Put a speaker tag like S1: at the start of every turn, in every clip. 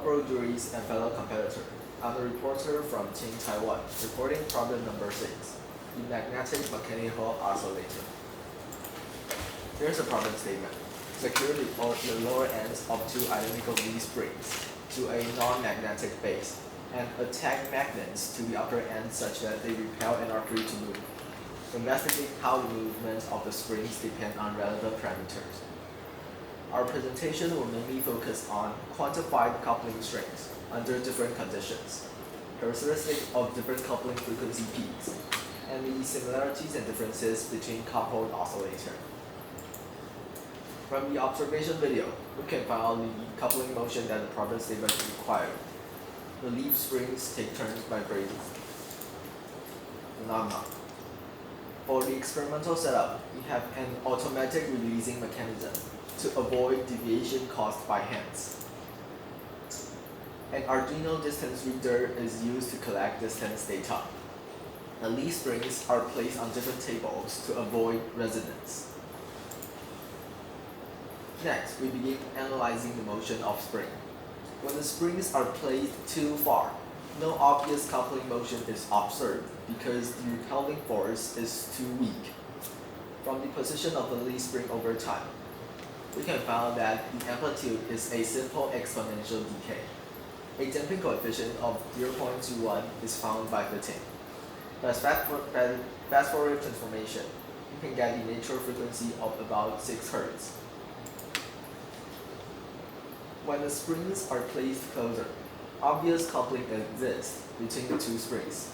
S1: viewers and fellow competitor. I'm a reporter from Team Taiwan, reporting problem number 6, the magnetic mechanical oscillator. Here's the problem statement. Secure the lower ends of two identical V springs to a non-magnetic base and attach magnets to the upper end such that they repel and are free to move. Investigate how the movements of the springs depend on relevant parameters. Our presentation will mainly focus on quantified coupling strengths under different conditions, characteristics of different coupling frequency peaks, and the similarities and differences between coupled oscillator. From the observation video, we can find out the coupling motion that the problem statement required. The leaf springs take turns vibrating. Phenomena. For the experimental setup, we have an automatic releasing mechanism to avoid deviation caused by hands. An Arduino distance reader is used to collect distance data. The leaf springs are placed on different tables to avoid resonance. Next, we begin analyzing the motion of spring. When the springs are placed too far, no obvious coupling motion is observed because the repelling force is too weak. From the position of the leaf spring over time, we can find that the amplitude is a simple exponential decay. A damping coefficient of 0.21 is found by fitting. By fast Fourier transformation, you can get the natural frequency of about 6 Hz. When the springs are placed closer, obvious coupling exists between the two springs.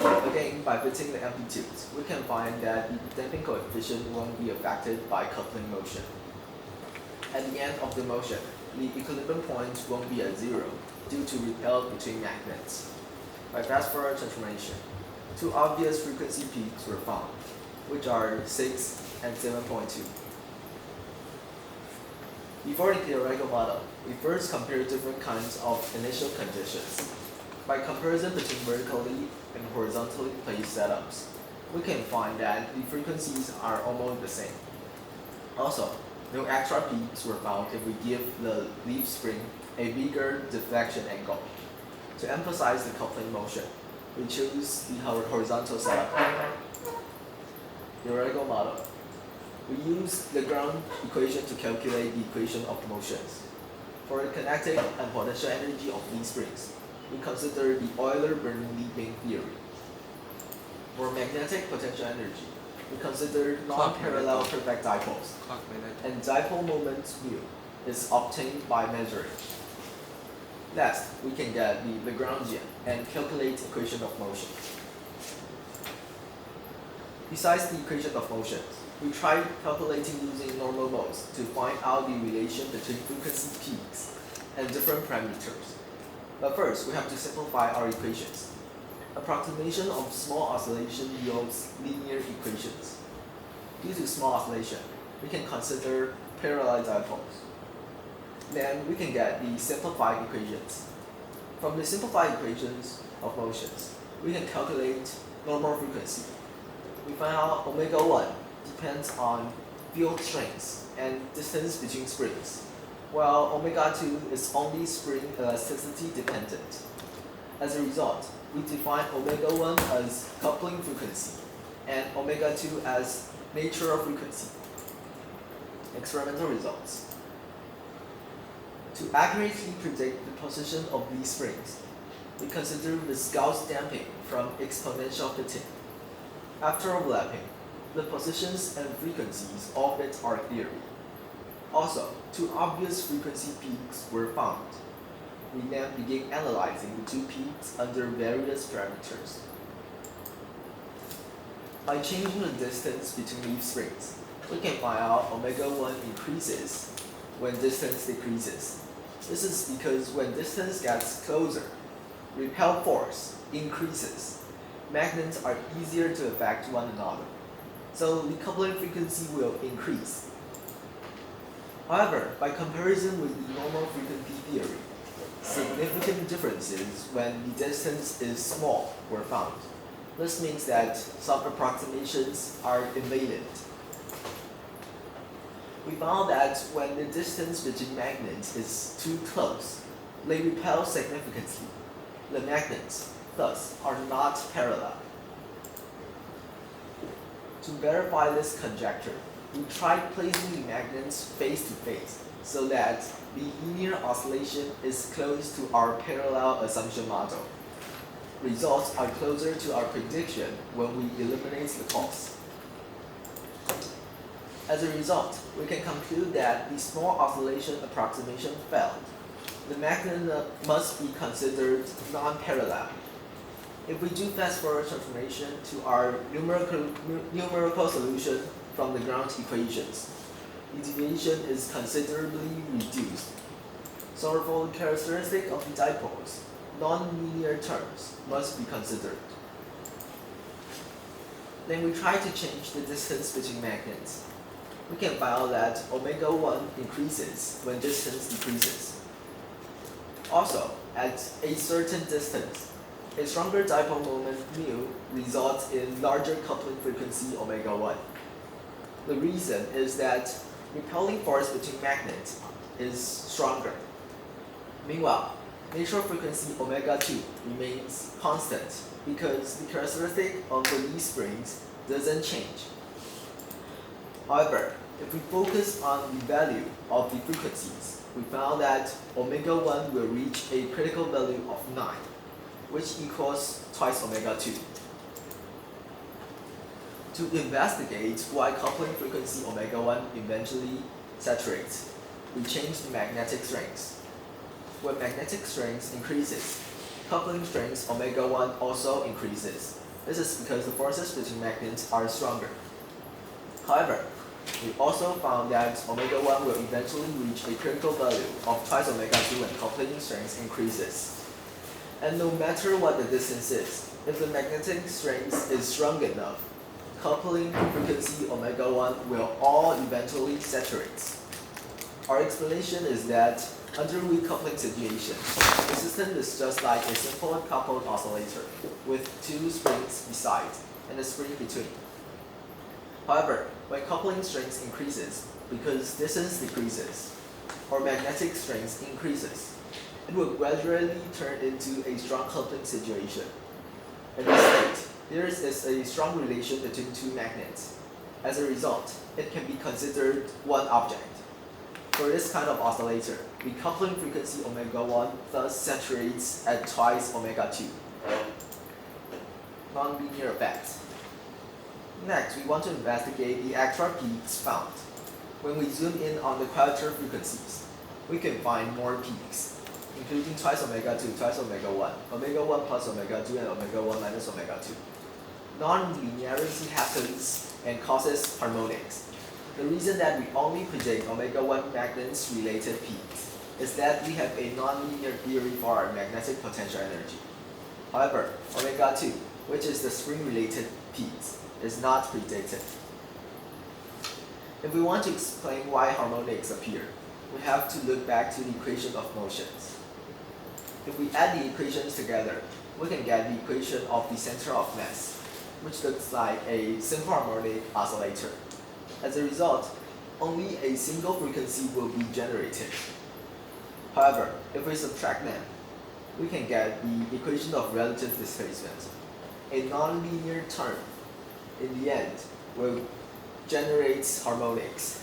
S1: Again, by fitting the amplitudes, we can find that the damping coefficient won't be affected by coupling motion. At the end of the motion, the equilibrium point won't be at 0 due to repel between magnets. By fast Fourier transformation, two obvious frequency peaks were found, which are 6 and 7.2. Before the theoretical model, we first compare different kinds of initial conditions. By comparison between vertically and horizontally placed setups, we can find that the frequencies are almost the same. Also, no extra peaks were found if we give the leaf spring a bigger deflection angle. To emphasize the coupling motion, we choose the horizontal setup. Theoretical model. We use the ground equation to calculate the equation of motions. For the kinetic and potential energy of these springs, we consider the Euler-Bernoulli theory. For magnetic potential energy, we consider non-parallel perfect dipoles, and dipole moment mu is obtained by measuring. Next, we can get the Lagrangian and calculate the equation of motion. Besides the equation of motion, we tried calculating using normal modes to find out the relation between frequency peaks and different parameters. But first, we have to simplify our equations. Approximation of small oscillation yields linear equations. Due to small oscillation, we can consider parallel dipoles. Then we can get the simplified equations. From the simplified equations of motions, we can calculate normal frequency. We find out omega 1 depends on field strengths and distance between springs, while omega 2 is only spring elasticity dependent. As a result, we define omega 1 as coupling frequency and omega 2 as natural frequency. Experimental results. To accurately predict the position of these springs, we consider the Gauss damping from exponential fitting. After overlapping, the positions and frequencies all fit our theory. Also, two obvious frequency peaks were found. We then begin analyzing the two peaks under various parameters. By changing the distance between leaf springs, we can find out omega 1 increases when distance decreases. This is because when distance gets closer, repel force increases. Magnets are easier to affect one another, so the coupling frequency will increase. However, by comparison with the normal frequency theory, significant differences when the distance is small were found. This means that some approximations are invaded. We found that when the distance between magnets is too close, they repel significantly. The magnets, thus, are not parallel. To verify this conjecture, we tried placing the magnets face to face so that the linear oscillation is close to our parallel assumption model. Results are closer to our prediction when we eliminate the cause. As a result, we can conclude that the small oscillation approximation failed. The magnet must be considered non-parallel. If we do fast-forward transformation to our numerical solution from the ground equations, the deviation is considerably reduced. So for the characteristic of the dipoles, non-linear terms must be considered. Then we try to change the distance between magnets. We can find out that omega 1 increases when distance decreases. Also, at a certain distance, a stronger dipole moment mu results in larger coupling frequency omega 1. The reason is that repelling force between magnets is stronger. Meanwhile, natural frequency omega 2 remains constant because the characteristic of the these springs doesn't change. However, if we focus on the value of the frequencies, we found that omega 1 will reach a critical value of 9, which equals twice omega 2. To investigate why coupling frequency omega 1 eventually saturates, we change the magnetic strength. When magnetic strength increases, coupling strength omega 1 also increases. This is because the forces between magnets are stronger. However, we also found that omega 1 will eventually reach a critical value of twice omega 2 when coupling strength increases. And no matter what the distance is, if the magnetic strength is strong enough, coupling frequency omega 1 will all eventually saturate. Our explanation is that under weak coupling situation, the system is just like a simple coupled oscillator with two springs beside and a spring between. However, when coupling strength increases because distance decreases, or magnetic strength increases, it will gradually turn into a strong coupling situation. In this state, there is a strong relation between two magnets. As a result, it can be considered one object. For this kind of oscillator, the coupling frequency omega 1 thus saturates at twice omega 2. Nonlinear effects. Next, we want to investigate the extra peaks found. When we zoom in on the quadrature frequencies, we can find more peaks, including twice omega 2, twice omega 1, omega 1 plus omega 2, and omega 1 minus omega 2. Non-linearity happens and causes harmonics. The reason that we only predict omega 1 magnets related peaks is that we have a non-linear theory for our magnetic potential energy. However, omega 2, which is the spring related peaks, is not predicted. If we want to explain why harmonics appear, we have to look back to the equation of motions. If we add the equations together, we can get the equation of the center of mass, which looks like a simple harmonic oscillator. As a result, only a single frequency will be generated. However, if we subtract them, we can get the equation of relative displacement. A nonlinear term, in the end, will generate harmonics.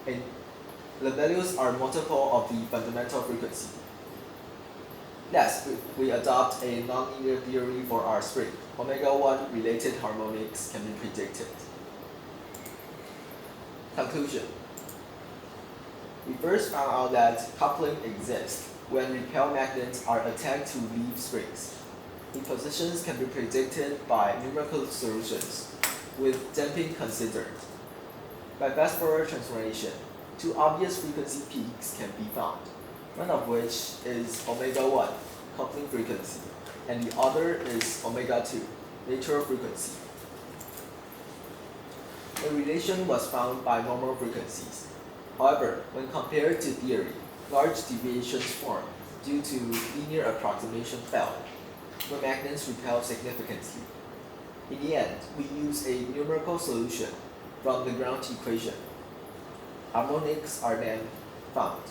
S1: And the values are multiple of the fundamental frequency. Next, we adopt a nonlinear theory for our spring. Omega 1 related harmonics can be predicted. Conclusion. We first found out that coupling exists when repel magnets are attacked to leave springs. The positions can be predicted by numerical solutions, with damping considered. By fast-forward transformation, two obvious frequency peaks can be found, one of which is omega 1, coupling frequency, and the other is omega 2, natural frequency. The relation was found by normal frequencies. However, when compared to theory, large deviations form due to linear approximation failure, where magnets repel significantly. In the end, we use a numerical solution from the ground equation. Harmonics are then found.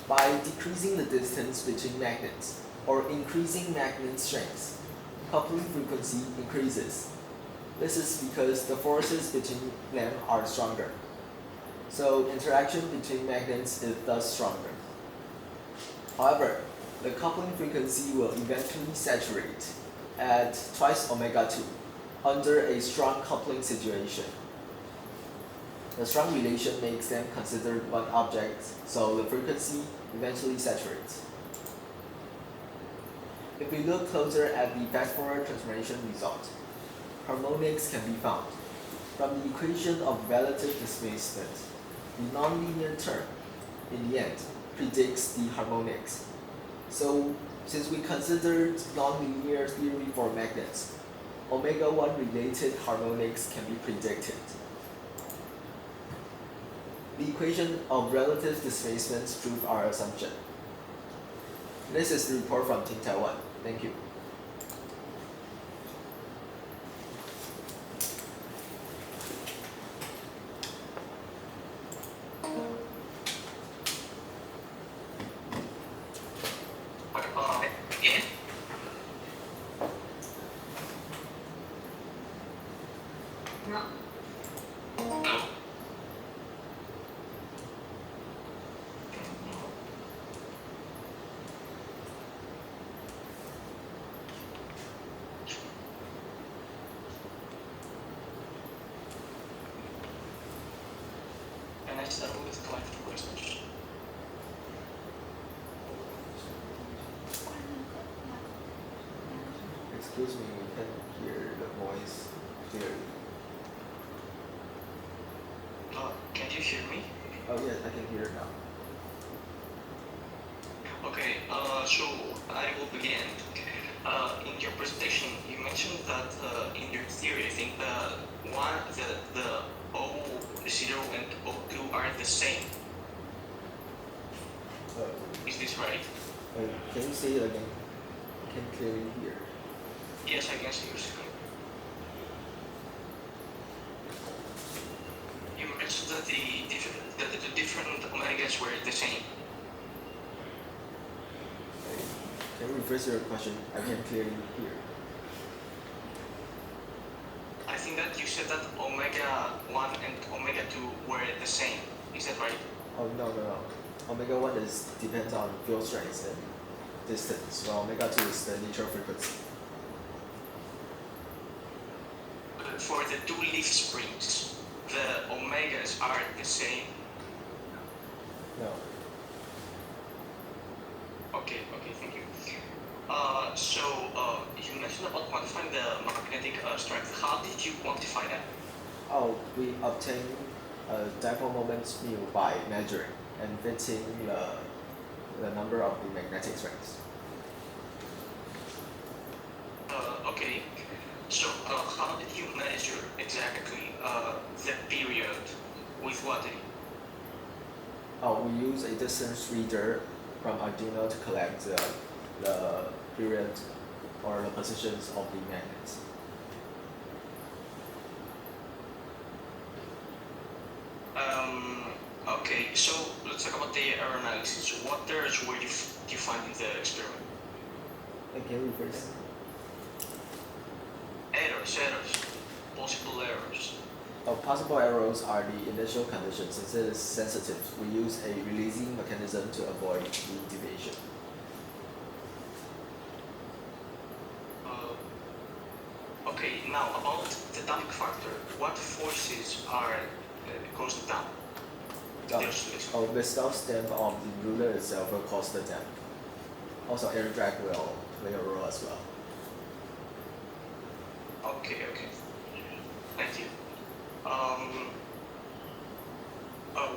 S1: By decreasing the distance between magnets or increasing magnet strength, coupling frequency increases. This is because the forces between them are stronger. So interaction between magnets is thus stronger. However, the coupling frequency will eventually saturate at twice omega 2 under a strong coupling situation. The strong relation makes them considered one object, so the frequency eventually saturates. If we look closer at the fast-forward transformation result, harmonics can be found. From the equation of relative displacement, the nonlinear term, in the end, predicts the harmonics. So, since we considered nonlinear theory for magnets, omega 1 related harmonics can be predicted. The equation of relative displacements proves our assumption. This is the report from Team Taiwan. Thank you.
S2: Can I start with collective questions?
S1: Excuse me, we can hear the voice clearly.
S2: Can you hear me?
S1: Oh yes, I can hear it now.
S2: Okay, so I will begin. In your presentation, you mentioned that in your theory, I think the O0 and O2 are the same. Is this right?
S1: Can you say it again? I can clearly hear.
S2: Yes, I can see you. You mentioned that the different omegas were the same.
S1: Can you rephrase your question? I can clearly hear.
S2: I think that you said that omega 1 and omega 2 were the same. Is that right?
S1: Oh no. Omega 1 depends on field strength and distance, while omega 2 is the neutral frequency.
S2: For the two leaf springs, the omegas are the same.
S1: No.
S2: Okay, thank you. So you mentioned about quantifying the magnetic strength. How did you quantify that?
S1: Oh, we obtain dipole moment mu by measuring and fitting the number of the magnetic strengths.
S2: Okay. So how did you measure exactly the period with what?
S1: We use a distance reader from Arduino to collect the period or the positions of the magnets.
S2: Okay, so let's talk about the error analysis. What errors were you find in the experiment?
S1: Can you rephrase?
S2: Errors, possible errors.
S1: Possible errors are the initial conditions. Since it is sensitive, we use a releasing mechanism to avoid the deviation.
S2: Okay, now about the damping factor, what forces are caused the damp?
S1: The self-stamp on the ruler itself will cause the damp. Also, air drag will play a role as well.
S2: Okay. Thank you.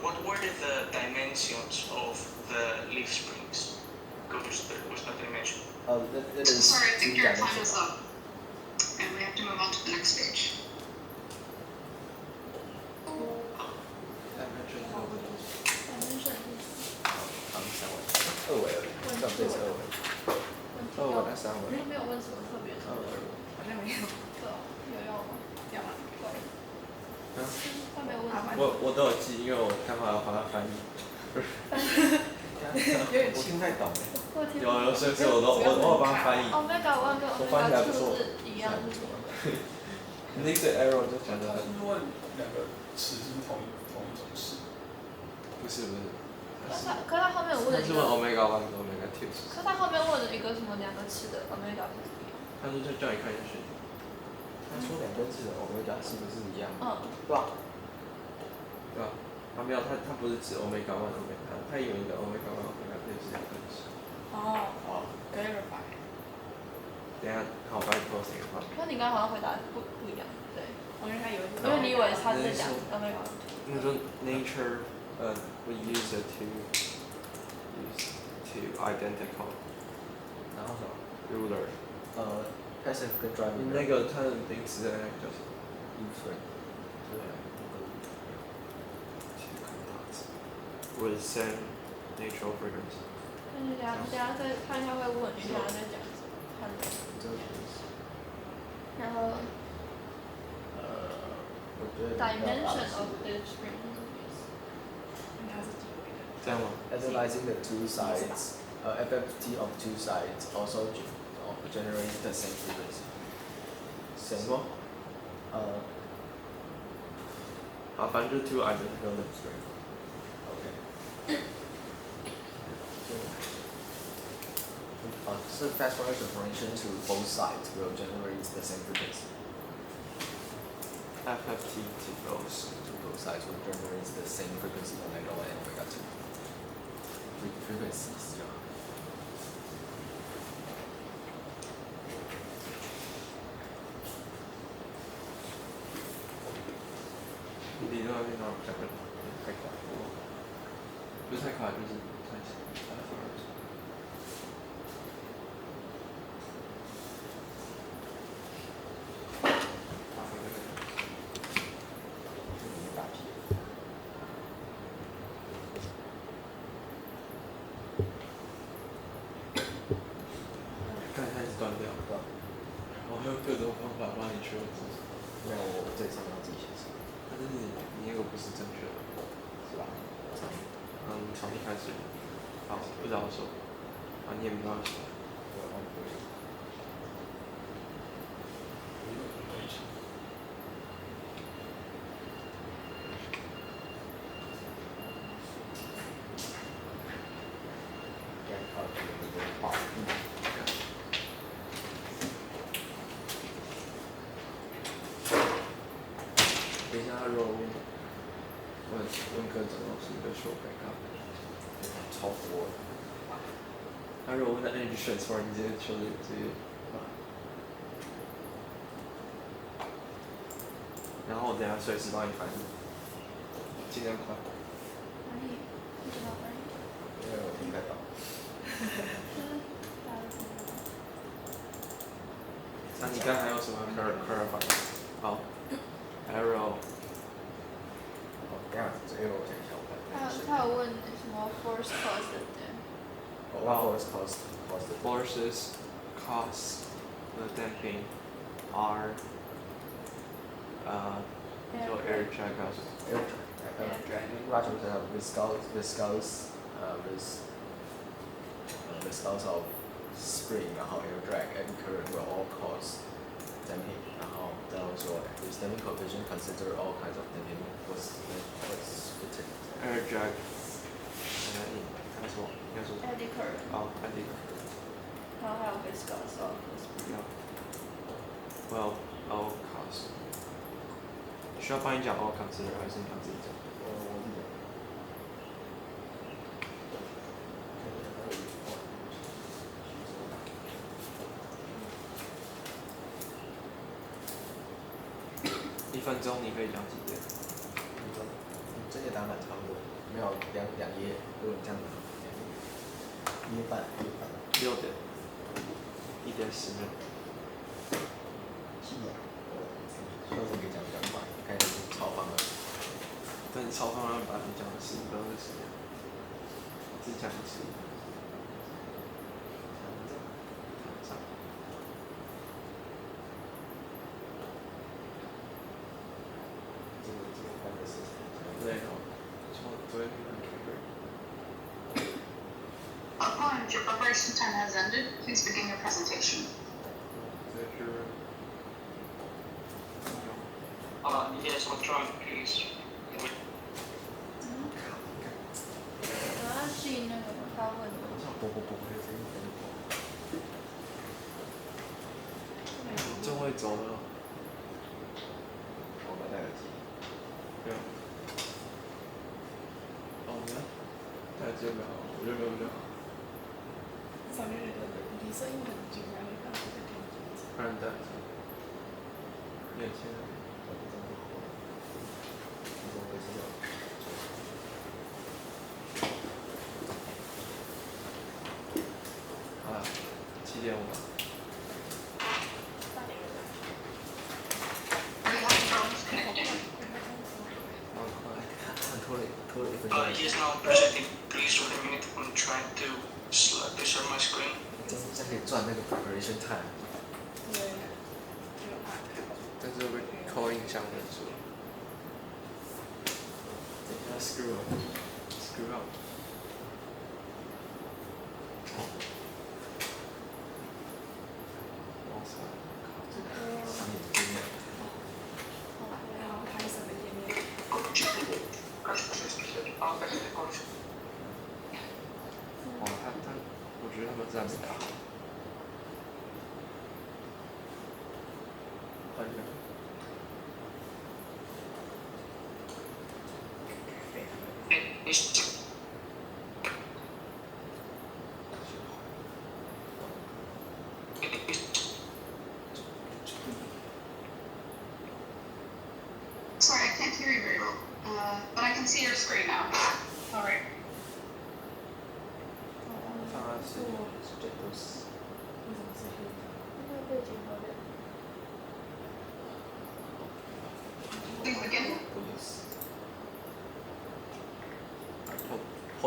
S2: What were the dimensions of the leaf springs? Was that dimension?
S1: It is.
S3: Sorry, I think your time is up, and we have to move on to the next stage.
S4: 没有问什么特别的，好像没有。有要吗？要吗？他没有问。
S5: 我都有记，因为我待会要帮他翻译。
S4: 有点奇
S1: 我听不太懂。
S4: 我听
S5: 有，所以我有帮他翻译。
S4: Omega 1跟
S5: 我翻起来
S4: Omega
S5: 不错
S4: 2是一样的吗？
S5: 那个 arrow 就讲的
S6: 他是不是问两个词是不是同一种词？
S5: 不是，
S4: 可他后面有问了一
S5: 他是问
S4: 个，
S5: omega 1跟 omega 2。
S4: 可他后面问了一个什么两个词的 Omega 是不一样。
S5: 他说就叫你看一下选题。
S1: 他说两根字的 omega 是不是一样？对吧？
S5: 对吧？他没有，他不是指 omega 1 omega 2，他有一个 omega 1 omega 2是两根字。
S4: 哦，verify。
S5: 等一下，看我帮你 post 一个画面。
S4: 那你刚刚好像回答不一样，对，因为他以为，因为你以为他是在讲 Omega 2。
S5: 那说 nature we use it to identical
S1: 然后什么？
S5: ruler。passive
S1: 跟 driving
S5: 那个它的名词在那个叫什么？
S1: different。对。
S5: with same natural frequency。
S4: 那你等下再看一下会问一下再讲什么，看的。然后
S1: 我觉得
S4: dimension of the string 是什么意思？应该是几维的。
S5: 这样吗？
S1: Analyzing the two sides, FFT of two sides also generates the same frequency.
S5: 什么？好，反正就是 two identical string。OK。So
S1: fast forward transformation to both sides will generate the same frequency.
S5: FFT to both.
S1: To both sides will generate the same frequency omega 1 and omega 2. Frequencies 就好。
S5: 理论上面讲的太快，不是太快，就是太快。刚才开始断掉，我还有各种方法帮你确认是什么。
S1: 没有，我这上面要自己写什么？
S5: 但是你那个不是正确的，
S1: 是吧？
S5: 从一开始，好，不知道说，你也没办法写。
S1: 我按可以。
S5: 等一下，他如果问各种东西，就说尴尬，
S1: 超多。
S5: 他如果问的 energy transfer，你直接说直接。然后我等下随时帮你翻译，尽量快。
S4: 翻译，不知道翻译。
S1: 因为我听不太懂。
S5: 那你刚才还有什么 clarify？ 好 ，arrow。
S1: 这样子，因为我想一下，我看。
S4: 他有问什么 force cause 的？force
S1: cost
S5: Forces cause the damping are so air drag also.
S1: air drag. Rather than viscous of spring， 然后 air drag and current will all cause damping， 然后再说 with damping coefficient consider all kinds of damping what's fitted.
S5: Air drag，应该说
S4: eddy current。eddy
S5: current。
S4: 然后还有 viscous of spring。Well,
S5: all cause。需要帮你讲 all consider 还是你要自己讲？
S1: 我自己讲。
S5: 1分钟你可以讲几遍？
S1: 这个打满差不多，没有两页，如果你这样子，1页半。
S5: 6点，1点10秒。
S1: 所以我可以讲比较快，看你是超方了。
S5: 但你超方案把你讲的10分钟的时间，只讲一次。对哦，昨天很 Q。
S3: If your preparation time has ended, please begin your presentation.
S2: Yes, I'll try, please. Wait.
S4: 我要记那个发问的。
S5: 真会走的。
S1: 我们戴耳机。
S5: 对啊。哦，你看，戴耳机就比较好，我觉得比较好。
S7: 上面那个离声音很近，然后刚好在听。
S5: 不然戴耳机。眼前。好了，7:5吧。
S3: We have phones connecting.
S1: 拖了1分钟。
S2: Yes, now presenting. Please wait a minute. I'm trying to share my screen.
S1: 这样可以赚那个 preparation time。
S7: 对，有怕看。
S5: 但是会扣印象人数。
S1: 等一下 screw up。
S5: 哇塞，
S1: 上面经验。
S7: 然后开什么页面？
S5: 哇，我觉得他们这样子打。换一个。
S3: Sorry, I can't hear you very well. But I can see your screen now. All right.
S1: 放在是这都是。
S7: 为什么是黑的？
S4: 因为背景好点。
S3: Please begin.
S1: 会。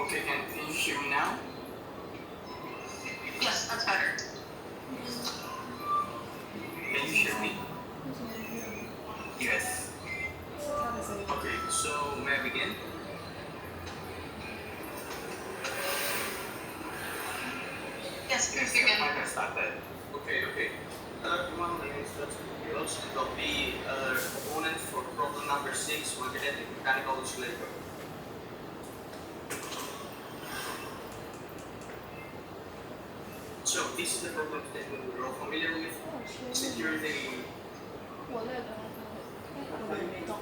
S2: Okay, can you hear me now?
S3: Yes, that's better.
S2: Can you hear me?
S4: 为什么没有？
S2: Yes.
S7: 是他的声音。
S2: Okay, so may I begin?
S3: Yes, please begin.
S2: I can start that. Okay. Everyone, my name is Dr. Rios. I'll be opponent for problem number 6, magnetic mechanical oscillator. So this is the problem statement we're all familiar with.
S4: 我切。
S2: Security.
S4: 我那个，
S7: 我也没动。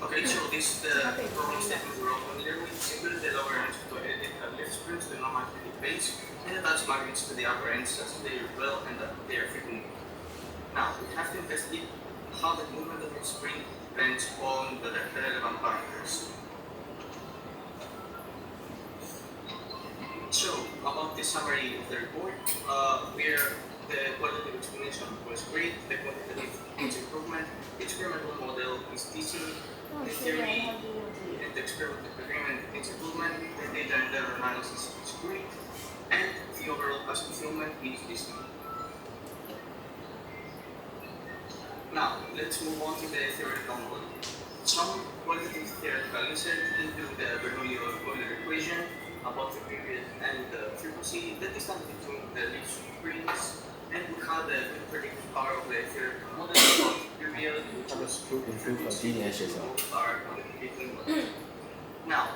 S2: Okay, so this is the problem statement we're all familiar with. Secure the lower ends to identical lift springs to non-magnetic base and attach magnets to the upper ends as they repel and they are frequently. Now, we have to investigate how the movement of the spring depends on the relevant parameters. So, about the summary of the report, where the qualitative explanation was great, the quantitative needs improvement, the experimental model is decent, the theory and the experimental agreement needs improvement, the data and error analysis is great, and the overall past fulfillment is decent. Now, let's move on to the theoretical model. Some qualitative theoretical insight include the Bernoulli-Euler equation about the period and the frequency, the distance between the leaf springs, and we have the predictive power of the theoretical model about the period, which was frequency, both are quantitative models. Now,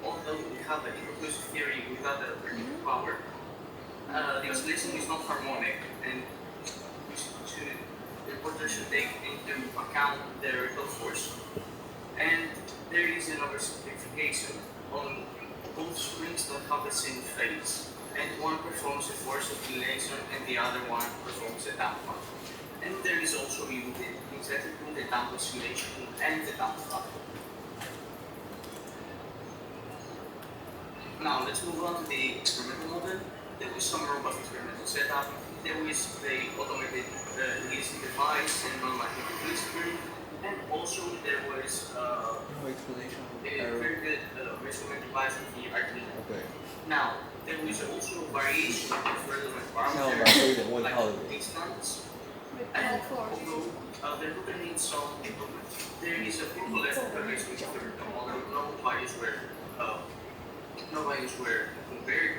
S2: although we have the inconclusive theory without the predictive power, the oscillation is not harmonic, and the reporter should take into account the repel force. And there is an oversimplification on both springs that have the same phase, and one performs a force oscillation and the other one performs a damper. And there is also unity between the damp oscillation and the damp factor. Now let's move on to the experimental model. There was some robust experimental setup. There was the automated releasing device and non-magnetic spring, and also there was a very good measurement device of the Arduino.
S1: Okay.
S2: Now, there is also variation of relevant
S1: 像我们说一
S2: parameters
S1: 点问
S2: like
S1: 号的
S2: distance,
S4: 会
S2: and
S4: 报错。
S2: although the router needs some improvement, there is a formula that is which although no values were compared.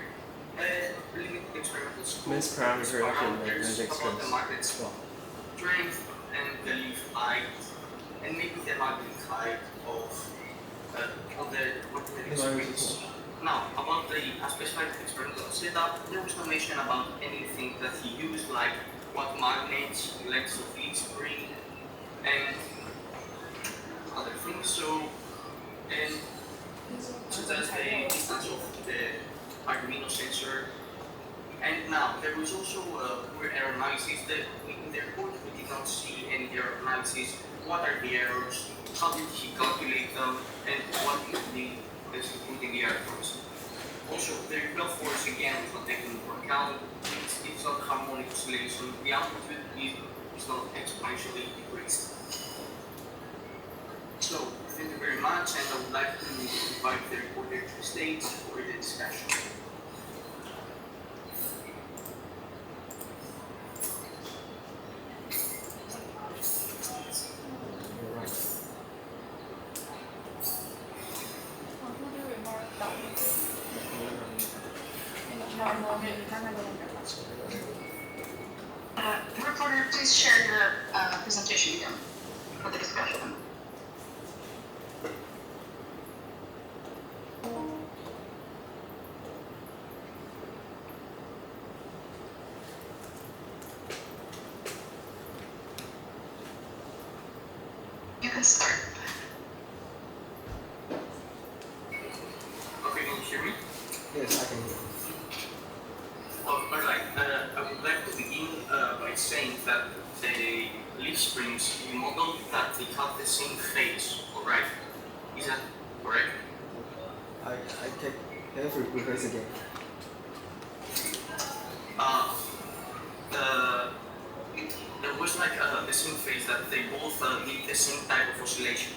S2: Limited experimental scope
S1: Miss parameter actually
S2: parameters
S1: makes
S2: about the
S1: sense.
S2: market's
S1: Well,
S2: strength and the leaf height, and maybe the magnetic height of the magnetic springs. Now, about the specified experimental setup, there was no mention about anything that he used, like what magnets, lengths of each spring, and other things. So, and such as the distance of the Arduino sensor. And now, there was also poor error analysis. That in the report we did not see any error analysis. What are the errors? How did he calculate them? And what is including the errors? Also, the repel force again is not taken into account. It's not harmonic oscillation. The amplitude is not exponentially decreased. So, thank you very much, and I would like to invite the reporter to the stage for the discussion.
S1: you're right.
S4: 好像就有猫倒那个猫咪，你看那个那个。
S3: Reporter, please share your presentation again for the discussion. You can start.
S2: Okay, can you hear me?
S1: Yes, I can hear.
S2: Alright, I would like to begin by saying that the leaf springs, you modeled that they have the same phase, alright? Is that correct?
S1: I can you replace again?
S2: There was like the same phase that they both did the same type of oscillation.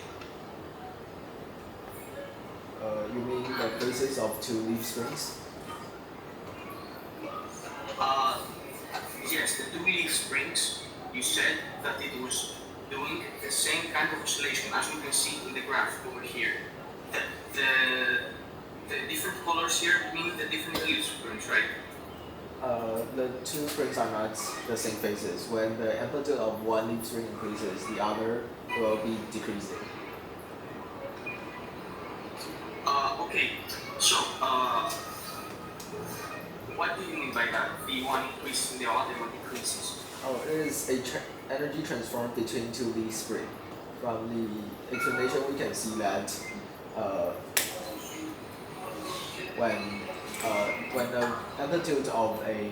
S1: You mean the phases of two leaf springs?
S2: Yes, the two leaf springs, you said that it was doing the same kind of oscillation as you can see in the graph over here. The different colors here mean the different leaf springs, right?
S1: The two springs are not the same phases. When the amplitude of one leaf spring increases, the other will be decreasing.
S2: Okay, so what do you mean by that? The one increases and the other one decreases?
S1: Oh, it is a energy transform between two leaf springs. From the explanation, we can see that when the amplitude of a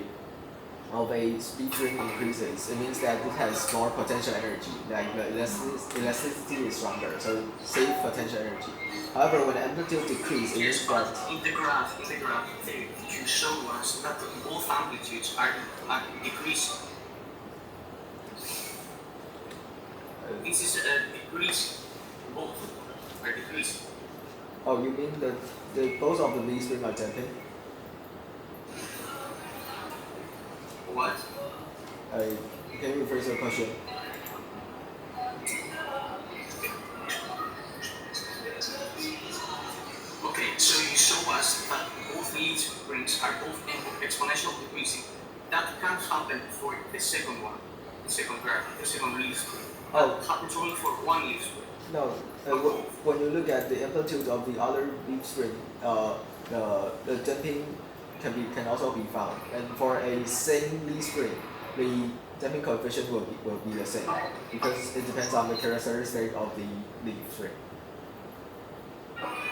S1: leaf spring increases, it means that it has more potential energy. Like the elasticity is stronger, so save potential energy. However, when the amplitude decreases, it
S2: Yes,
S1: means
S2: but
S1: that
S2: in the graph, you show us that both amplitudes are decreasing. This is a decrease. Both are decreasing.
S1: oh, you mean the both of the leaf springs are damping?
S2: What?
S1: Can you rephrase your question?
S2: Okay, so you show us that both leaf springs are both exponential decreasing. That can't happen for the second one, the second graph, the second leaf spring.
S1: Oh.
S2: That happens only for one leaf spring.
S1: No, when you look at the amplitude of the other leaf spring, the damping can also be found. And for a same leaf spring, the damping coefficient will be the same because it depends on the characteristic of the leaf spring.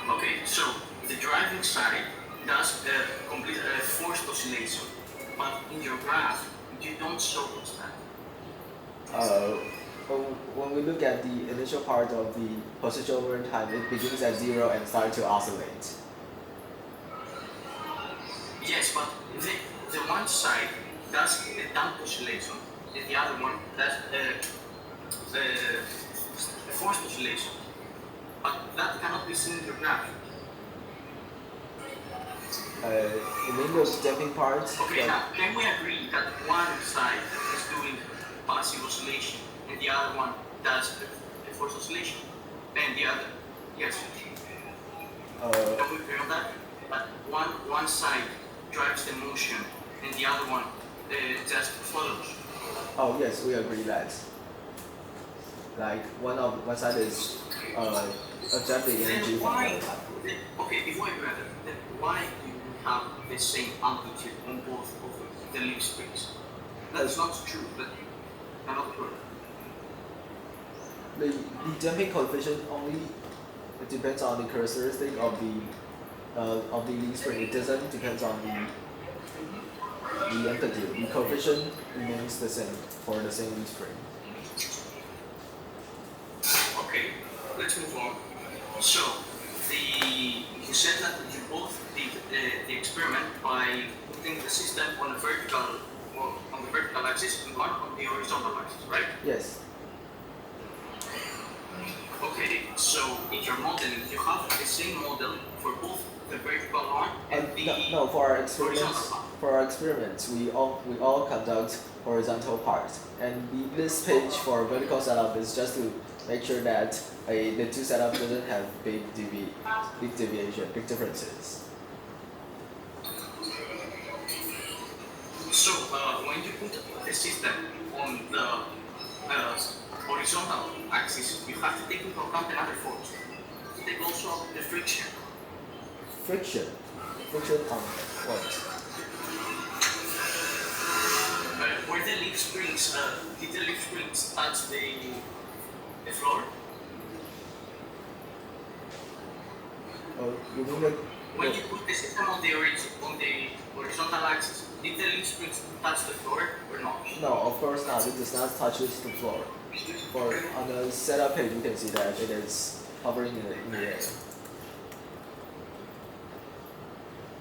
S2: Okay, so the driving side does complete forced oscillation, but in your graph you don't show us that.
S1: When we look at the initial part of the positional learn time, it begins at 0 and starts to oscillate.
S2: Yes, but the one side does the damp oscillation, and the other one does the forced oscillation. But that cannot be seen in your graph.
S1: You mean the damping part?
S2: Okay, now can we agree that one side is doing passive oscillation and the other one does the force oscillation? And the other, yes. Can we agree on that? But one side drives the motion and the other one just follows.
S1: Oh yes, we agree that. Like one side is adjusting
S2: Then
S1: energy from
S2: why?
S1: the other side.
S2: Okay, if we agree on that, then why do you have the same amplitude on both of the leaf springs? That's not true, but cannot prove.
S1: The damping coefficient only depends on the characteristic of the leaf spring. It doesn't depend on the amplitude. The coefficient remains the same for the same leaf spring.
S2: Okay, let's move on. So, you said that you both did the experiment by putting the system on the vertical axis and one on the horizontal axis, right?
S1: Yes.
S2: Okay, so in your modeling, you have the same model for both the vertical one and the
S1: No, for our
S2: horizontal
S1: experiments, we all conduct horizontal parts, and this page for vertical setup is just to make sure that the two setups doesn't have big differences.
S2: So when you put the system on the horizontal axis, you have to take into account another force. You take also the friction.
S1: Friction on what?
S2: Where the leaf springs, did the leaf springs touch the floor?
S1: Oh, you mean the
S2: When you put the system on the horizontal axis, did the leaf springs touch the floor or not?
S1: No, of course not. It does not touch the floor. For on the setup page, you can see that it is hovering in the air.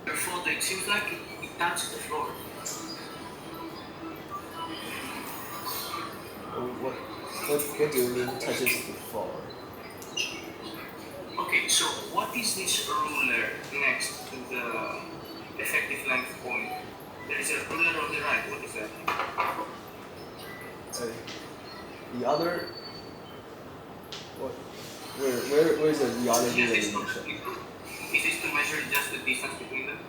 S2: Therefore, it seems like it touched the floor.
S1: What do you mean touches the floor?
S2: Okay, so what is this ruler next to the effective length point? There is a ruler on the right. What is that?
S1: The other. What? Where is the other ruler
S2: Is
S1: you mentioned?
S2: this to measure just the distance between them?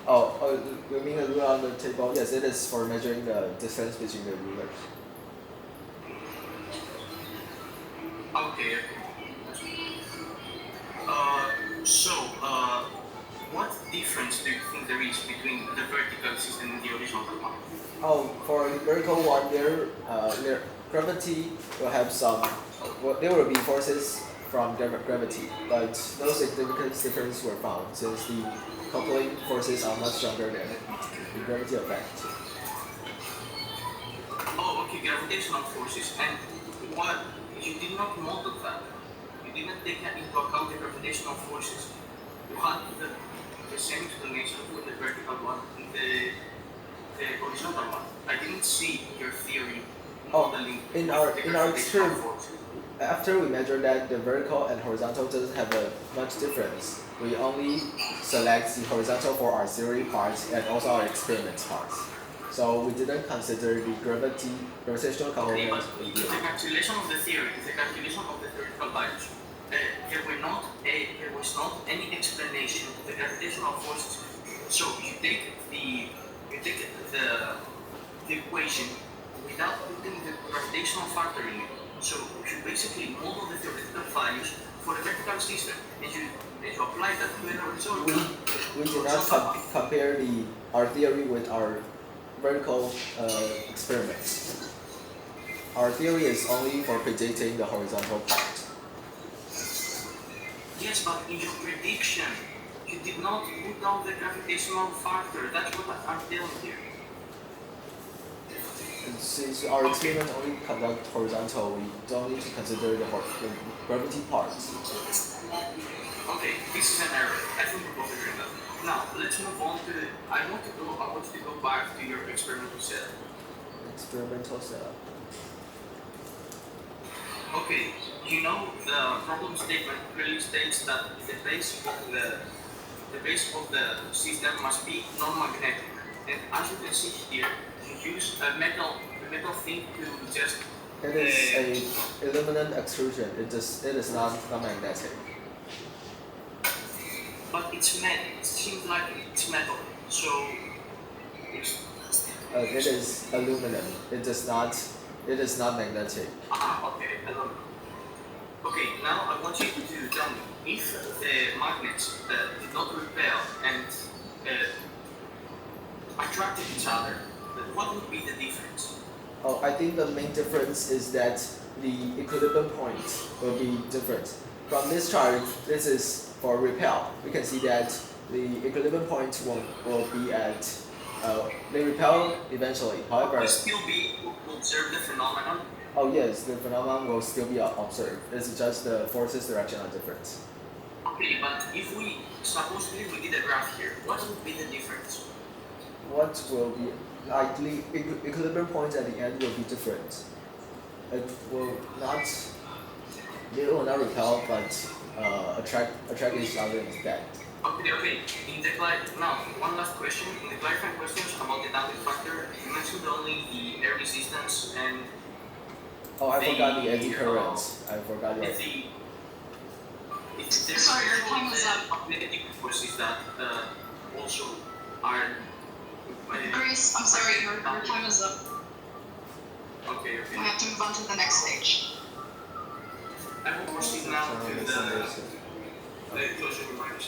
S1: Oh, you mean the ruler on the table? Yes, it is for measuring the distance between the rulers.
S2: Okay. What difference do you think there is between the vertical system and the horizontal one?
S1: Oh, for the vertical one, their gravity will have some. Well, there will be forces from gravity, but no significant difference were found since the coupling forces are much stronger than the gravity effect.
S2: Oh, okay, gravitational forces. And what you did not model that. You didn't take into account the gravitational forces. You had the same explanation for the vertical one and the horizontal one. I didn't see in your theory modeling
S1: in our experiment, after we measured that the vertical and horizontal doesn't have much difference, we only select the horizontal for our theory parts and also our experiments parts. So we didn't consider the gravitational component.
S2: Okay, but the calculation of the theory, the calculation of the theoretical values, there was not any explanation of the gravitational forces. So you take the equation without putting the gravitational factor in it. So you basically model the theoretical values for the vertical system, and you apply that to the horizontal.
S1: We did not compare our theory with our vertical experiments. Our theory is only for predicting the horizontal part.
S2: Yes, but in your prediction, you did not put down the gravitational factor. That's what I'm telling you.
S1: And since our experiment only conduct horizontal, we don't need to consider the gravity part.
S2: Okay, this is an error. I think we're both agreeing that. Now, let's move on to. I want you to go back to your experimental setup.
S1: Experimental setup.
S2: Okay, you know the problem statement clearly states that the base of the
S8: the base of the system must be non-magnetic. And as you can see here, you use a metal thing to just.
S1: It is a aluminum extrusion. It is not magnetic.
S8: But it's metal. It seems like it's metal. So it's.
S1: It is aluminum. It is not magnetic.
S8: Okay, aluminum. Okay, now I want you to tell me if the magnets did not repel and attracted each other, what would be the difference?
S1: Oh, I think the main difference is that the equilibrium point will be different. From this chart, this is for repel. We can see that the equilibrium point will be at, they repel eventually. However,
S8: will still be observe the phenomenon.
S1: Oh yes, the phenomenon will still be observed. It's just the forces direction are different.
S8: Okay, but if we supposedly we did a graph here, what would be the difference?
S1: What will be likely equilibrium point at the end will be different. It will not repel, but attract each other instead.
S8: Okay. Now one last question. In the clarifying questions about the damping factor, you mentioned only the air resistance and.
S1: Oh, I forgot the eddy currents. I forgot your.
S3: Sorry, your time is up.
S8: Magnetic forces that also are.
S3: Grace, I'm sorry, your time is up.
S8: Okay.
S3: We have to move on to the next stage.
S8: I will proceed now to the closing remarks.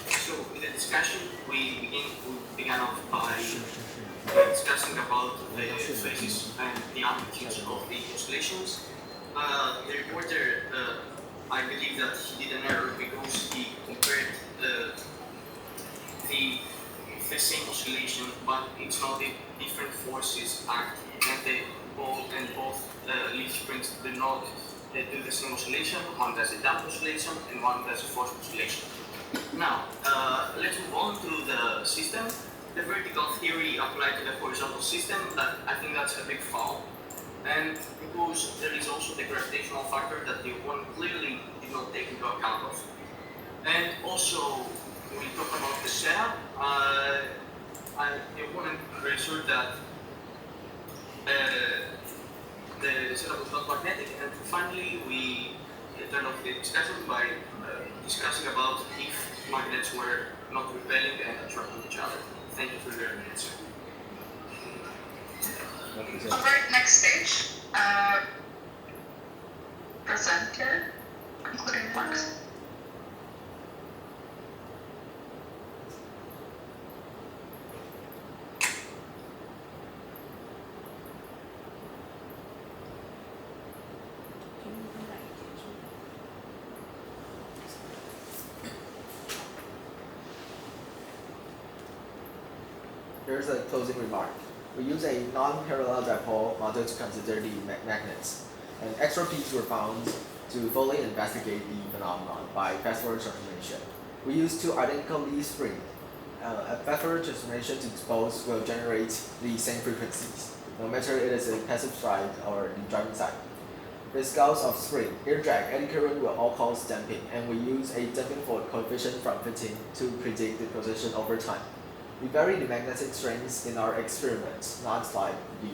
S8: So in the discussion, we began off by discussing about the phases and the amplitudes of the oscillations. The reporter, I believe that he did an error because he compared the same oscillation, but it's not the different forces act, and both leaf springs do not do the same oscillation. One does a damp oscillation and one does a forced oscillation. Now, let's move on to the system. The vertical theory applied to the horizontal system, I think that's a big foul. And because there is also the gravitational factor that the one clearly did not take into account of. And also, we talk about the setup. The opponent reassured that the setup was not magnetic, and finally we turned off the discussion by discussing about if magnets were not repelling and attracting each other. Thank you for your answer.
S3: Alright, next stage. Presenter, concluding remarks.
S1: Here's a closing remark. We use a non-parallel dipole model to consider the magnets, and extra peaks were found to fully investigate the phenomenon by fast-forward transformation. We use two identical leaf springs. A fast-forward transformation to expose will generate the same frequencies, no matter it is a passive strike or the driving side. The scales of spring, air drag, eddy current will all cause damping, and we use a damping coefficient from 15 to predict the position over time. We vary the magnetic strengths in our experiments, not like the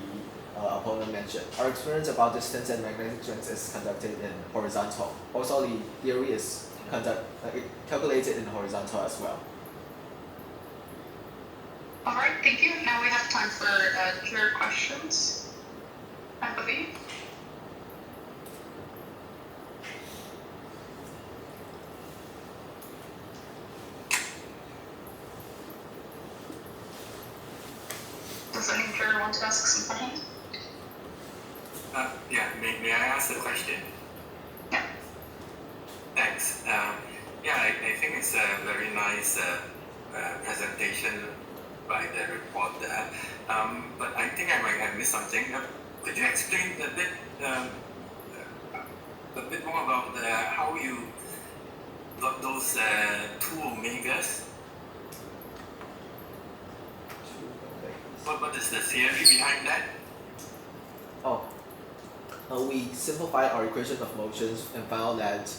S1: opponent mentioned. Our experiment about distance and magnetic strength is conducted in horizontal. Also, the theory is calculated in horizontal as well.
S3: Alright, thank you. Now we have time for your questions. I believe. Does any player want to ask some questions?
S9: May I ask the question?
S3: Yeah.
S9: Thanks. I think it's a very nice presentation by the reporter. But I think I might have missed something. Could you explain a bit more about how you got those two omegas? What is the theory behind that?
S1: We simplified our equation of motions and found that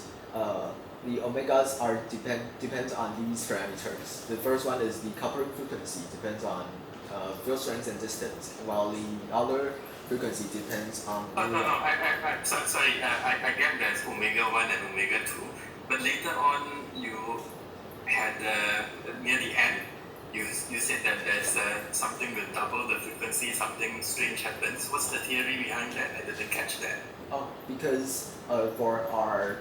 S1: the omegas are depends on these parameters. The first one is the coupling frequency, depends on field strength and distance, while the other frequency depends on.
S9: No. Sorry. I get there's omega 1 and omega 2, but later on you had near the end. You said that there's something will double the frequency, something strange happens. What's the theory behind that? I didn't catch that.
S1: Oh, because for our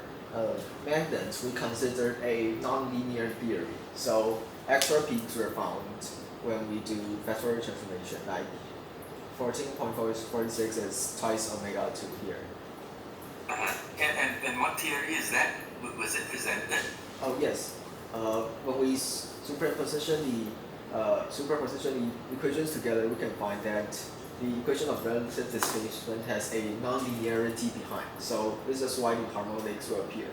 S1: magnets, we considered a non-linear theory. So extra peaks were found when we do factorial transformation, like 14.46 is twice omega 2 here.
S9: And what theory is that? Was it presented?
S1: Oh yes. When we superposition the equations together, we can find that the equation of relative displacement has a non-linearity behind. So this is why the harmonics will appear.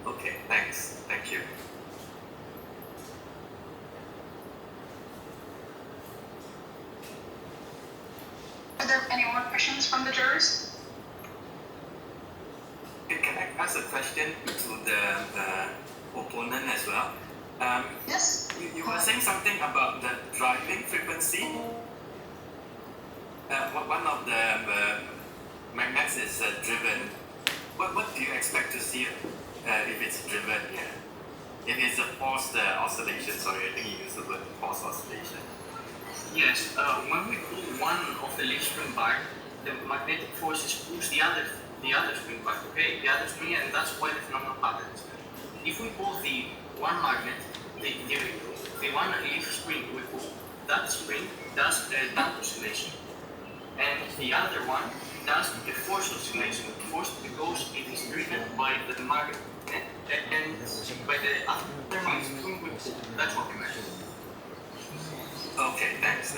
S9: Okay, thanks. Thank you.
S3: Are there any more questions from the jurors?
S9: Can I ask a question to the opponent as well?
S3: Yes.
S9: You were saying something about the driving frequency. One of the magnets is driven. What do you expect to see if it's driven here? If it's a forced oscillation, sorry, I think you used the word forced oscillation.
S8: Yes, when we pull one of the leaf spring back, the magnetic forces push the other spring back, okay? The other spring, and that's why the phenomenon happens. If we pull the one magnet, the one leaf spring we pull, that spring does a damped oscillation. And the other one does the forced oscillation. Forced because it is driven by the magnet and by the other magnet spring we pull. That's what we meant.
S9: Okay, thanks.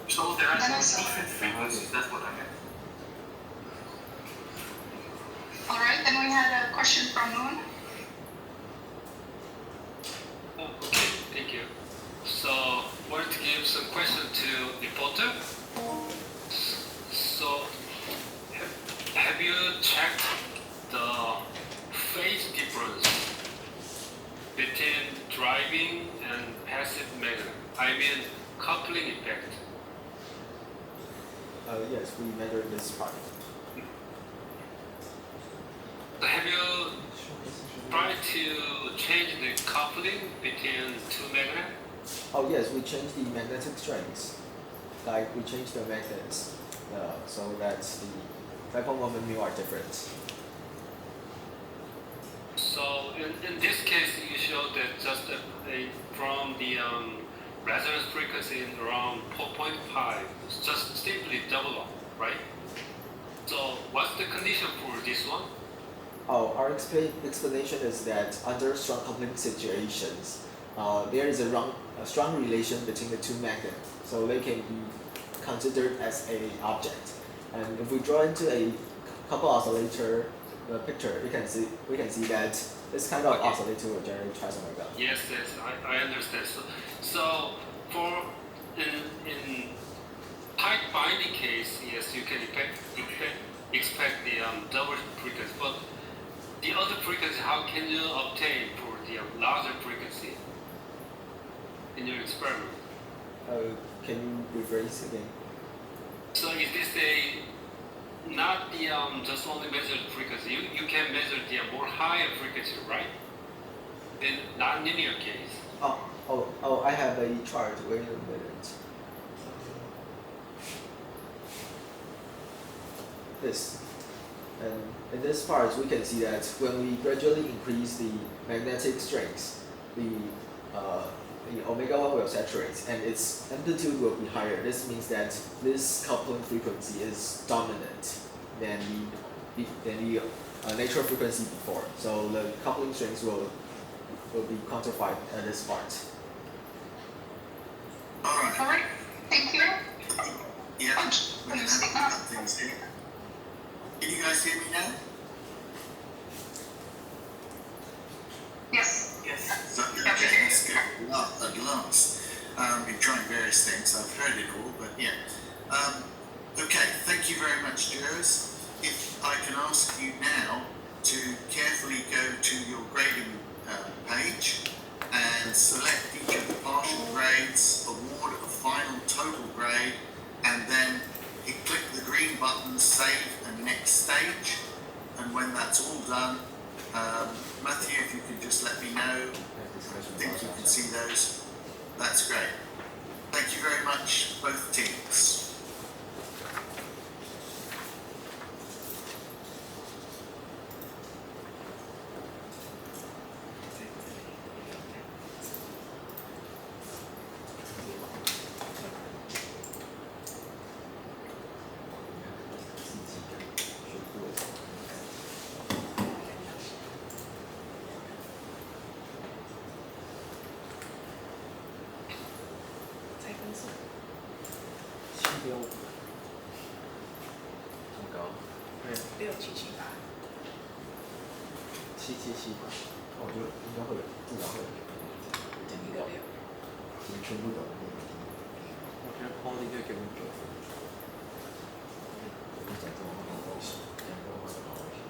S8: So there are some different frequencies, that's what I meant.
S3: Alright, then we had a question from Moon.
S10: Okay, thank you. So, wanted to give some question to reporter. So, have you checked the phase difference between driving and passive magnet? I mean, coupling effect.
S1: Yes, we measured this part.
S10: Have you tried to change the coupling between two magnets?
S1: Oh yes, we changed the magnetic strengths. Like we changed the magnets so that the dipole moment mu are different.
S10: So in this case, you showed that just from the resonance frequency around 4.5, it's just simply double up, right? So what's the condition for this one?
S1: Oh, our explanation is that under strong coupling situations, there is a strong relation between the two magnets, so they can be considered as an object. And if we draw into a couple oscillator picture, we can see that this kind of oscillator will generate twice omega.
S10: Yes, I understand. So for in tight binding case, yes, you can expect the double frequency, but the other frequency, how can you obtain for the larger frequency in your experiment?
S1: Can you rephrase again?
S10: So is this not the just only measured frequency? You can measure the more higher frequency, right? In non-linear case.
S1: Oh, I have a chart. Wait a minute. This. And in this part, we can see that when we gradually increase the magnetic strength, the omega 1 will saturate and its amplitude will be higher. This means that this coupling frequency is dominant than the natural frequency before. So the coupling strength will be quantified at this part.
S3: Alright, thank you.
S11: Yeah, we're having some things here. Can you guys hear me now?
S3: Yes.
S8: Yes.
S11: Okay, that's good. At last. Been trying various things. I've heard it all, but yeah. Okay, thank you very much, jurors. if I can ask you now to carefully go to your grading page and select each of the partial grades, award a final total grade, and then you click the green button, save and next stage. And when that's all done, Matthew, if you could just let me know, I think you can see those. That's great. Thank you very much, both teams.7.5，
S1: 这么高？对
S7: 677吧。
S1: 777吧，那我觉得应该会有，至少会有
S7: 一个6。
S1: 全部懂。
S5: 我觉得 Paul 应该给我们9分。
S1: 我们讲这种话好东西，讲这种话的好东西。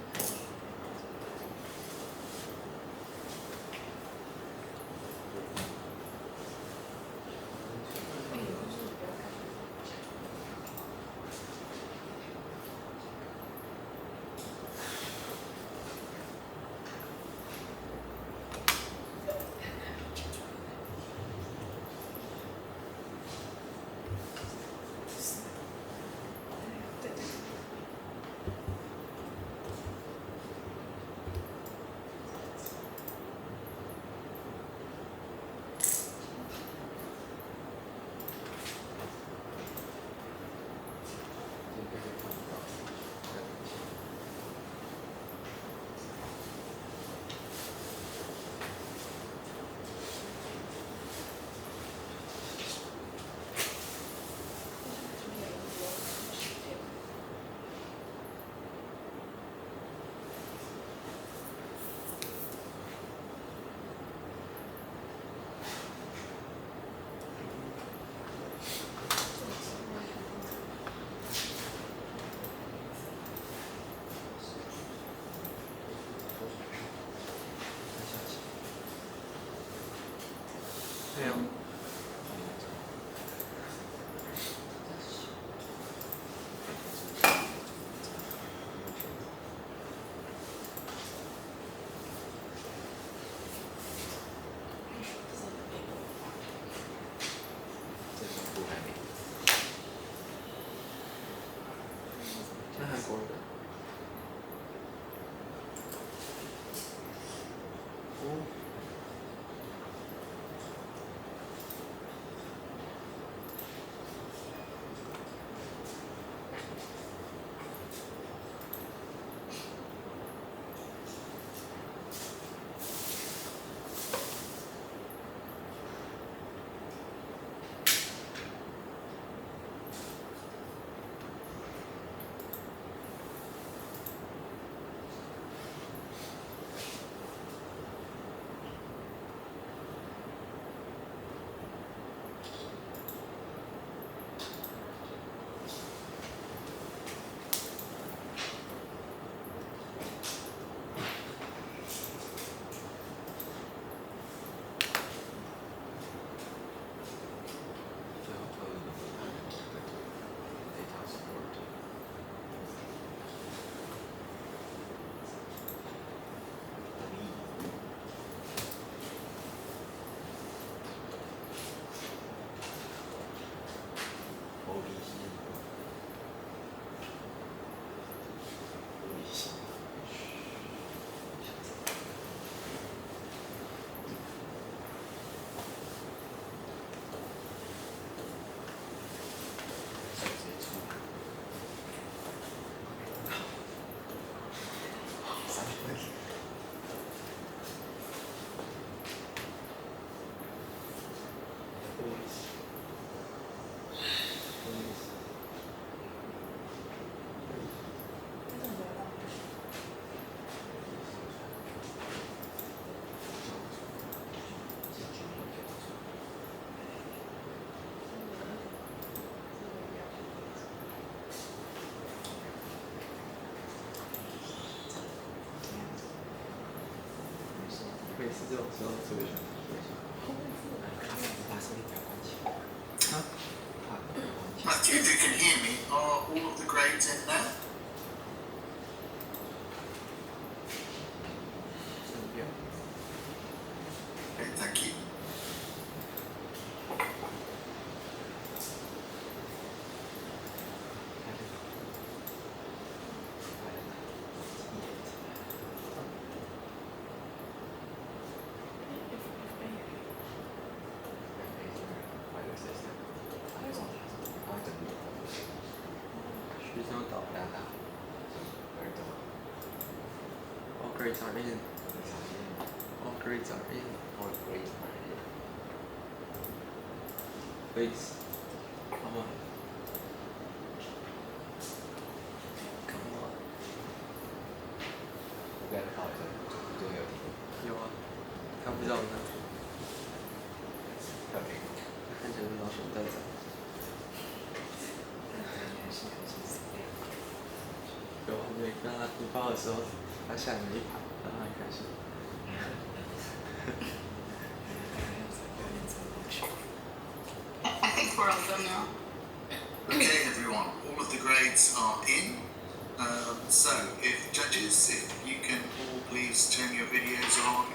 S5: 对啊。那韩国人。哦。每次这种时候特别想说一下。把声音调关起来。啊？Matthew,
S11: if you can hear me, are all of the grades in now? Okay, thank you.
S5: All grades are in. All grades are in.
S1: All grades are in.
S5: Please. Come on.
S1: Come on. 我刚才好像就有听。
S5: 有啊，看不到呢。
S1: OK。
S5: 看起来老鼠在长。有啊，对，刚刚你报的时候，他下面一排，然后很开心。
S3: I think we're all done now.
S11: Okay, everyone, all of the grades are in. So, if judges, if you can all please turn your videos on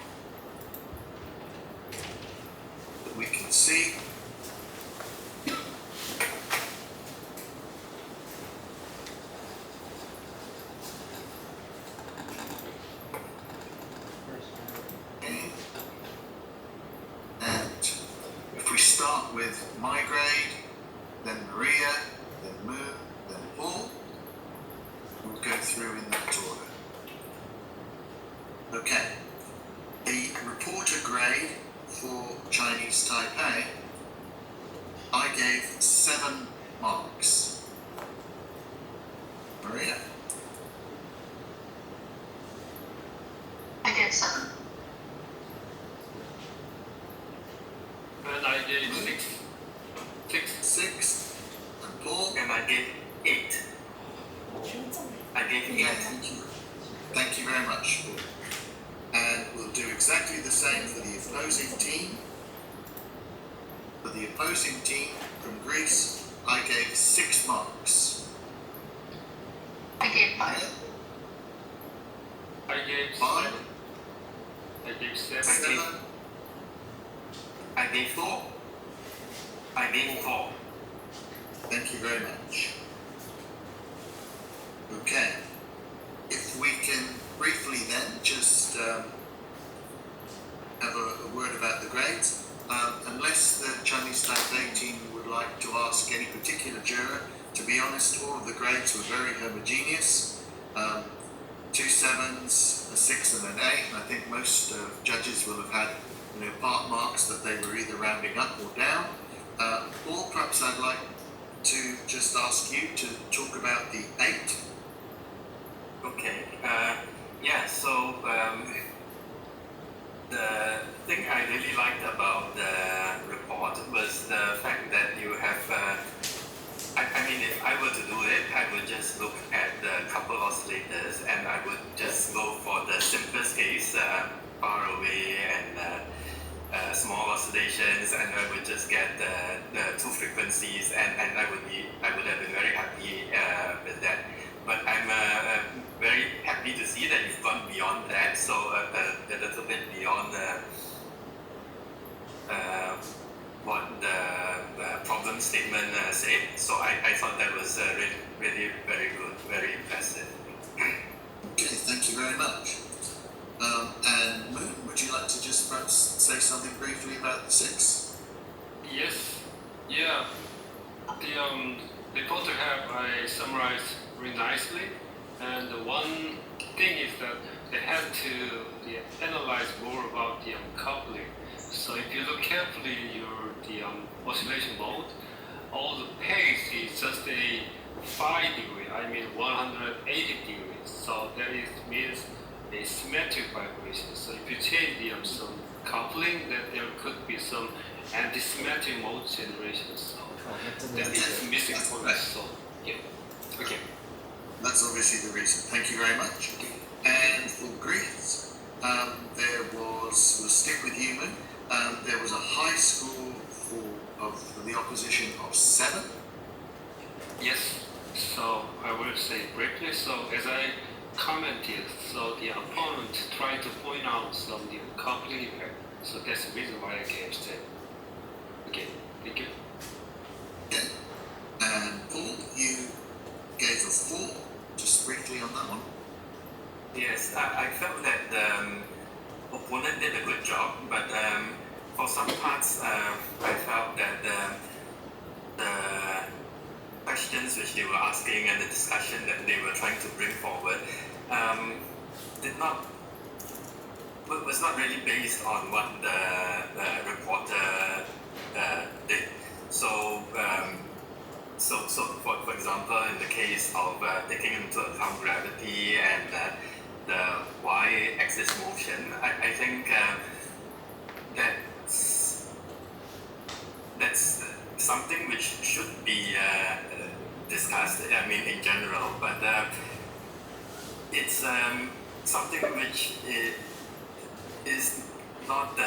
S11: that we can see. Okay. And if we start with my grade, then Maria, then Moon, then Paul, we'll go through in that order. Okay. The reporter grade for Chinese Taipei, I gave 7 marks. Maria?
S3: I gave 7.
S10: And I gave 6.
S11: 6. And Paul?
S8: And I gave 8. I gave 8.
S11: Yeah, thank you. Thank you very much, Paul. And we'll do exactly the same for the opposing team. For the opposing team from Greece, I gave 6 marks.
S3: I gave 5.
S10: I gave
S11: 5.
S10: 7. I gave 7.
S11: 7.
S8: I gave 4. I gave 4.
S11: Thank you very much. Okay. If we can briefly then just have a word about the grades. Unless the Chinese Taipei team would like to ask any particular juror, to be honest, all of the grades were very homogeneous. 2 7s, a 6 and an 8. And I think most judges will have had part marks that they were either rounding up or down. Or perhaps I'd like to just ask you to talk about the 8.
S8: Okay. Yeah, so the thing I really liked about the report was the fact that you have, I mean, if I were to do it, I would just look at the couple oscillators and I would just go for the simplest case, far away and small oscillations, and I would just get the 2 frequencies, and I would have been very happy with that. But I'm very happy to see that you've gone beyond that, so a little bit beyond what the problem statement said. So I thought that was really very good, very impressive.
S11: Okay, thank you very much. And Moon, would you like to just perhaps say something briefly about the 6?
S10: Yes. Yeah. The photograph I summarized very nicely, and the one thing is that they have to analyze more about the coupling. So if you look carefully the oscillation mode, all the pace is just a 5 degree, I mean 180 degrees. So that means a symmetric vibration. So if you change some coupling, that there could be some anti-symmetric mode generation. So that is missing for us. So yeah. Okay.
S11: That's obviously the reason. Thank you very much. And for Greece, there was There was a high score for the opposition of 7.
S10: Yes. So I will say briefly. So as I commented, so the opponent tried to point out some the coupling effect. So that's the reason why I gave 7. Okay. Thank you.
S11: Okay. And Paul, you gave a 4. Just briefly on that one.
S9: Yes, I felt that the opponent did a good job, but for some parts, I felt that the questions which they were asking and the discussion that they were trying to bring forward was not really based on what the reporter did. So, for example, in the case of taking into account gravity and the y-axis motion, I think that's something which should be discussed. I mean, in general, but it's something which is not.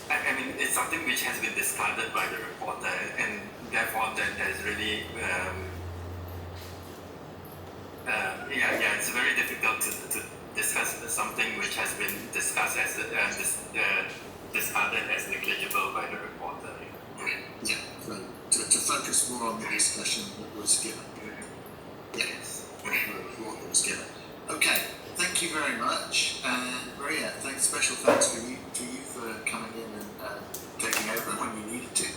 S9: I mean, it's something which has been discarded by the reporter, and therefore there's really it's very difficult to discuss something which has been discussed as discarded as negligible by the reporter.
S11: Yeah, so to focus more on the discussion that was given. Yes, the report that was given. Okay, thank you very much, and Maria, special thanks to you for coming in and taking over when you needed to.